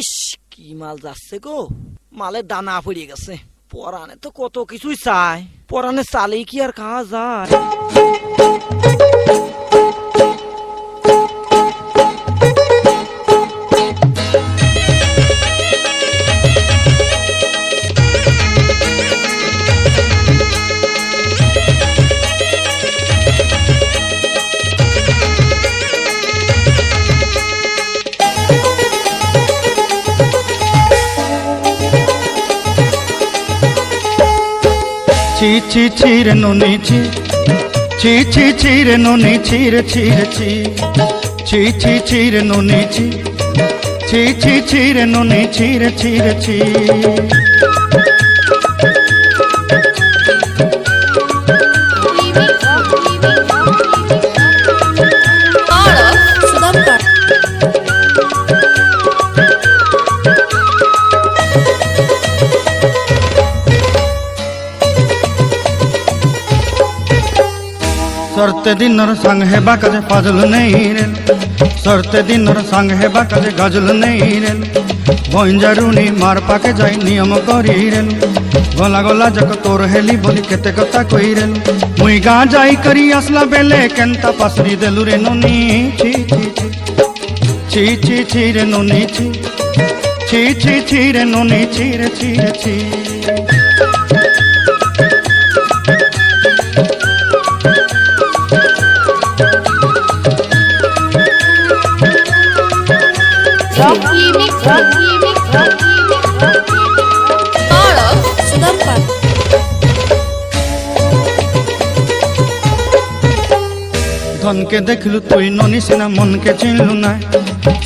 ইস কি মাল যাচ্ছে গো, মালের দানা পড়ে গেছে। পরানে তো কত কিছুই চায়, পরানে চালেই কি আর খাওয়া যায়? ছি ছি ছি রে নুনি ছি, ছি ছি ছি রে নুনি ছি রে ছি রে ছি, ছি ছি ছি রে নুনি ছি, ছি ছি ছি রে নুনি ছি রে ছি রে ছি। सरते दिनर संग हेबा काजे फाजल नहीं रे, सरते दिनर संग हेबा काजे गजल नहीं रे। भंजारुनी मार पाके जाई नियम करी रे, गला गला जक तोर हेली बोली केते कथा कई रे। मुई गाँ जाई करी आसला बेले केंता पासरी देलु रे नुनी छी छी छी, छी छी छी रे नुनी छी, छी छी छी रे नुनी छी रे छी रे छी। धन के देखलु तुई ननी सिना मन के चिन्हलु ना,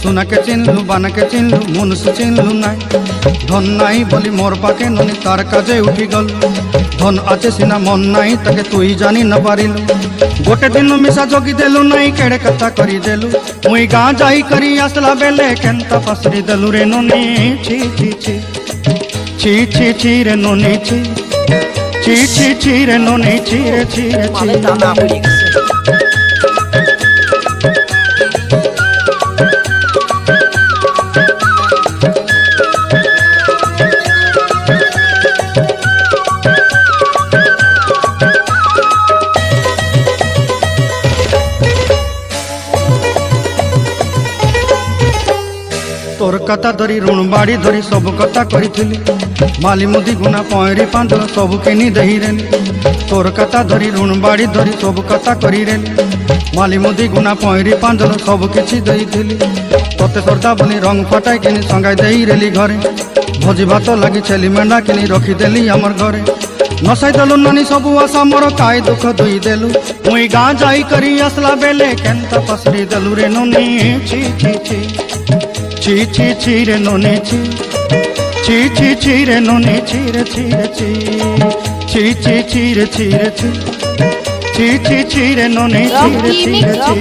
सुना के चिन्हलु बाना के चिन्हलु मन से चिन्हलु ना। धन नाई बोली मोर पाके ननी तार काजे उठी गल, धन आचे सिना मन नाई ताके तुई जानी न पारिलु। गोटे दिन मिसा जोगी देलु नाई केड़े कथा करी देलु, मुई गाँ जाई करी आसला बेले केंता पासरी देलु रे ननी छी छी छी, छी छी छी रे ननी छी, छी छी छी रे ननी छी रे छी रे छी। तोर कथा धरी ऋण बाड़ी धरी सब कथा करी, माली मुदी गुना पहरी पांदल सब किनी दही रे। तोर कथा धरी ऋण बाड़ी धरी सब कथा करी रे, माली मुदी गुना पहरी पांदल सब किछि दही थिली। तोते सरदा बोली रंग फटाई किनी संगाई देई रेली घरे, भोजी भात लगी छेली मेंढा किनी रखी देली हमर घरे। नसाई देलु नानी सबु आशा मोर काय दुख दुई देलु, मुई गाँ जाई करी आसला बेले केंता पसरी देलु रे नुनी छी छी छी, ची ची ची रे नुनी ची, ची ची ची रे नुनी ची रे ची रे ची, ची ची ची रे ची रे ची, ची ची ची रे नुनी ची रे ची रे ची।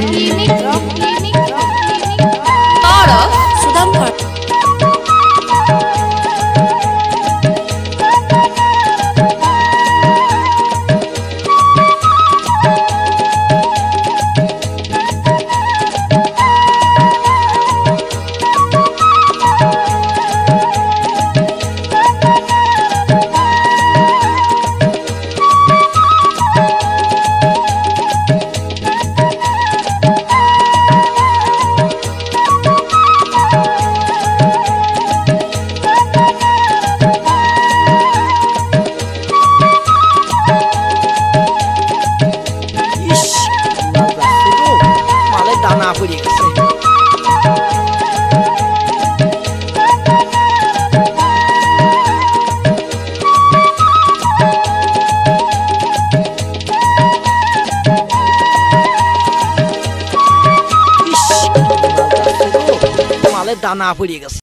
দানা পড়ে গেছে।